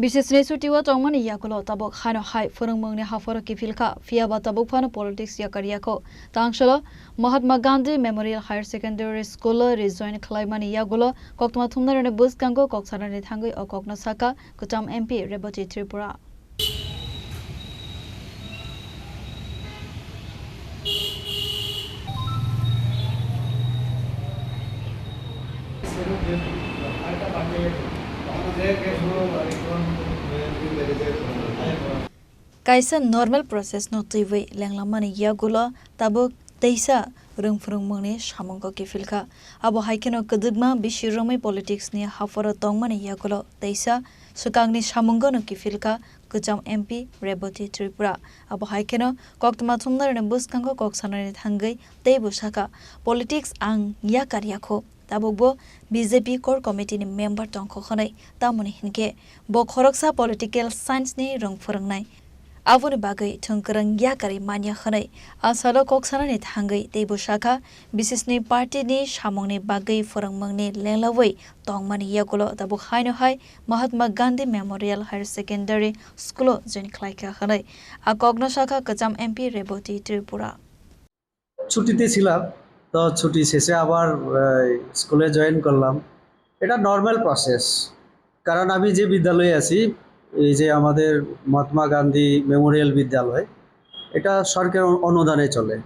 বিশেষ রেসুটিওয়া চংমানি ইয়াকুলো তাবক হানো হাই ফরংমংনি হাফর কিফিলকা ফিয়াবা তাবক ফানো পলিটিক্স ইয়াকারিয়াকো তাংশলো Mahatma Gandhi memorial higher secondary school রিজয়েন খালাইমানি ইয়াগুলো কক্তমা থুমনারনে বুসকাঙ্গো কক্সারানি থাঙ্গই ও ককনা সাকা কুচাম MP Rebati Tripura kaisa normal process no tuiwei lenglamani yagulo tabuk teisa rungfrungmungni samongko kifilka abo haikeno kedugma bishiromai politics ni haforo tongmani yagulo teisa sukangni samongko no kifilka kucham mp reboti tripura abo haikeno koktma thumnarne buskangko koksanani thangai teibu saka politics ang yakariyakho tabukbo BJP core committee ni member tongkho khonai tamoni hinke bo khoroksa political science ni rungfrungnai Avoni bagai thongkrang yakari manya khanai asalo koksanani thangai teibo shaka bisesni party ni samongni bagai forangmangni lenglawai tongmani yagulo tabu haino hai Mahatma Gandhi Memorial Higher Secondary School join klaika khanai akogna shaka kacham MP reboti Tripura ছুটিতে ছিলাম তো ছুটি শেষে আবার স্কুলে join করলাম এটা normal process কারণ আমি যে বিদ্যালয়ে আছি এই যে আমাদের মহাত্মা গান্ধী মেমোরিয়াল বিদ্যালয় এটা সরকার অনুদানে চলে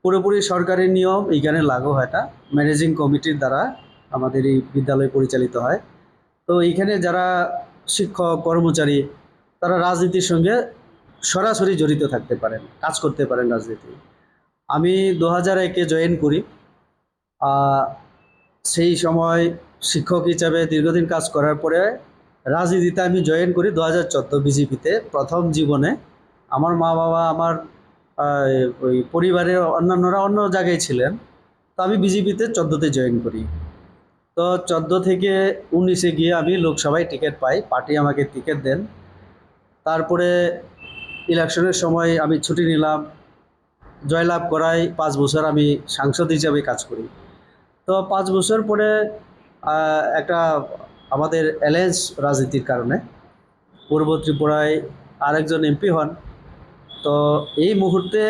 পুরোপুরি সরকারি নিয়ম এইখানে লাগু হয় এটা ম্যানেজিং কমিটির দ্বারা আমাদের এই বিদ্যালয় পরিচালিত হয় তো এইখানে যারা শিক্ষক কর্মচারী তারা রাজনীতির সঙ্গে সরাসরি জড়িত থাকতে পারেন কাজ করতে পারেন রাজনীতি আমি 2001-এ জয়েন করি সেই সময় শিক্ষক হিসাবে দীর্ঘদিন কাজ করার পরে রাজনীতিতে আমি জয়েন করি 2014 বিজেপিতে প্রথম জীবনে আমার মা বাবা আমার ওই পরিবারের অন্যান্যরা অন্য জায়গায় ছিলেন তো আমি বিজেপিতে 14-তে জয়েন করি তো 14 থেকে 19-এ গিয়ে আমি লোকসভায় টিকিট পাই পার্টি আমাকে টিকিট দেন তারপরে ইলেকশনের সময় আমি ছুটি নিলাম জয়লাভ করাই 5 বছর আমি সাংসদ হিসাবে কাজ করি তো 5 বছর পরে একটা আমাদের অ্যালায়েন্স রাজনীতির কারণে পূর্ব ত্রিপুরায় আরেকজন এমপি হন তো এই মুহূর্তে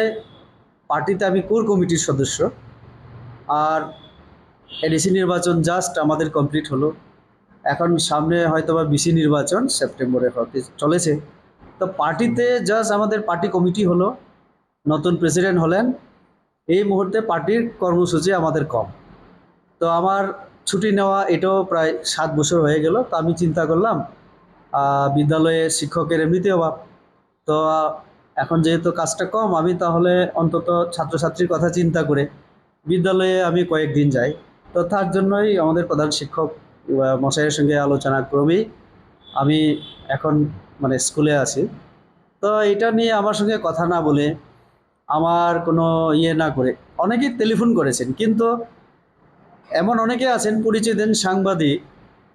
পার্টিতে আমি কোর কমিটির সদস্য আর এডিসি নির্বাচন জাস্ট আমাদের কমপ্লিট হলো এখন সামনে হয়তোবা বিসি নির্বাচন সেপ্টেম্বরে হতে চলেছে তো পার্টিতে জাস্ট আমাদের পার্টি কমিটি হলো নতুন প্রেসিডেন্ট হলেন এই মুহূর্তে পার্টির কর্মসূচি আমাদের কম তো আমার ছুটি নেওয়া এটাও প্রায় 7 বছর হয়ে গেল তো আমি চিন্তা করলাম বিদ্যালয়ে শিক্ষকের এমনিতে অভাব তো এখন যেহেতু কাজটা কম আমি তাহলে অন্তত ছাত্রছাত্রীর কথা চিন্তা করে বিদ্যালয়ে আমি কয়েকদিন যাই তো তার জন্যই আমাদের প্রধান শিক্ষক মশাইয়ের সঙ্গে আলোচনা ক্রমেই আমি এখন মানে স্কুলে আছি তো এটা নিয়ে আমার সঙ্গে কথা না বলে আমার কোনো ইয়ে না করে অনেকেই টেলিফোন করেছেন কিন্তু এমন অনেকে আছেন পরিচয় দেন সাংবাদিক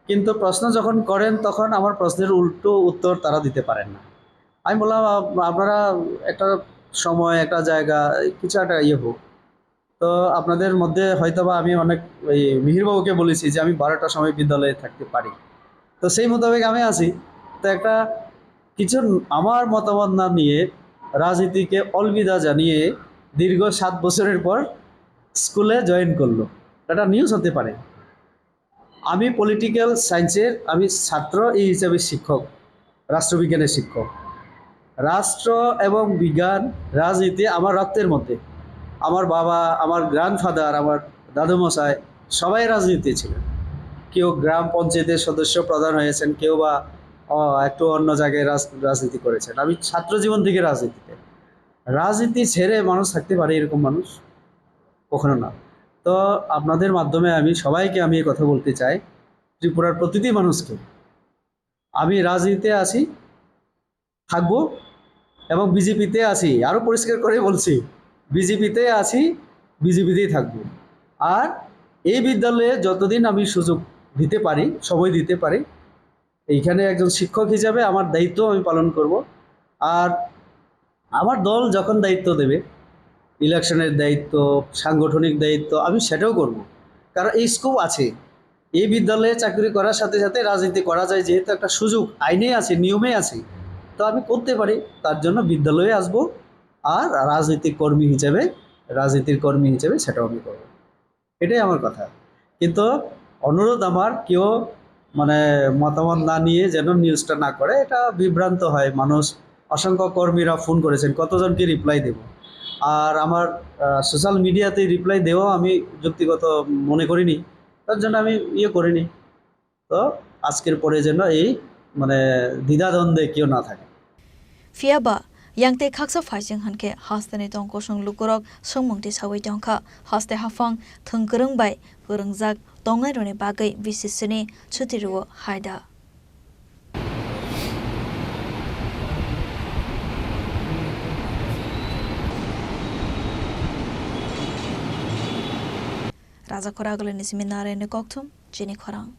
কিন্তু প্রশ্ন যখন করেন তখন আমার প্রশ্নের উল্টো উত্তর তারা দিতে পারেন না আমি বললাম আপনারা একটা সময় একটা জায়গা কিছু একটা ইয়ে হোক তো আপনাদের মধ্যে হয়তোবা আমি অনেক ওই মিহিরবাবুকে বলেছি যে আমি 12টার সময় বিদ্যালয়ে থাকতে পারি তো সেই মোতাবেক আমি আছি তো একটা কিছু আমার মতামত না নিয়ে রাজনীতিকে অলবিদা জানিয়ে দীর্ঘ 7 বছরের পর স্কুলে জয়েন করলো এটা নিউজ হতে পারে আমি পলিটিক্যাল সায়েন্সের আমি ছাত্র এই হিসাবে শিক্ষক রাষ্ট্রবিজ্ঞানের শিক্ষক রাষ্ট্র এবং বিজ্ঞান রাজনীতি আমার রক্তের মধ্যে আমার বাবা আমার গ্র্যান্ডফাদার আমার দাদুমশাই সবাই রাজনীতি ছিলেন কেউ গ্রাম পঞ্চায়েতের সদস্য প্রধান হয়েছেন কেউ বা একটু অন্য জায়গায় রাজনীতি করেছেন আমি ছাত্র জীবন থেকে রাজনীতি ছেড়ে মানুষ থাকতে পারে এরকম মানুষ কখনো না তো আপনাদের মাধ্যমে আমি সবাইকে আমি এই কথা বলতে চাই ত্রিপুরার প্রতিটি মানুষকে আমি রাজনীতিতে আছি থাকবো এবং বিজেপিতে আছি আরও পরিষ্কার করে বলছি বিজেপিতে আছি বিজেপিতেই থাকবো আর এই বিদ্যালয়ে যতদিন আমি সুযোগ দিতে পারি সময় দিতে পারি এইখানে একজন শিক্ষক হিসাবে আমার দায়িত্ব আমি পালন করব আর আমার দল যখন দায়িত্ব দেবে ইলেকশনের দায়িত্ব সাংগঠনিক দায়িত্ব আমি সেটাও করব কারণ এই স্কোপ আছে এই বিদ্যালয়ে চাকরি করার সাথে সাথে রাজনীতি করা যায়, যেহেতু একটা সুযোগ আইনে আছে, নিয়মে আছে, তো আমি করতে পারি। তার জন্য বিদ্যালয়ে আসব, আর রাজনীতির কর্মী হিসেবে সেটাও আমি করব। এটাই আমার কথা। কিন্তু অনুরোধ আমার, কেউ মানে মতামত না নিয়ে যেন নিউজটা না করে, এটা বিভ্রান্ত হয় মানুষ। অসংখ্য কর্মীরা ফোন করেছেন, কতজনকে রিপ্লাই দেব। আর আমার সোশ্যাল মিডিয়াতে রিপ্লাই দেওয়াও আমি যুক্তিগত মনে করিনি, তার জন্য আমি করিনি। তো আজকের পরে যেন এই মানে দ্বিধাদ্বন্দ্বে কেউ না থাকে। Fiaba yangte khaksa faising hanke hastani tong kosong lukurok songmongti sawi tongkha haste hafang thungkurung bai kurungjak tongai rone bagai bisisini chutiruo haida. Raja Khoragole nisminare ne kokthum jini khorang.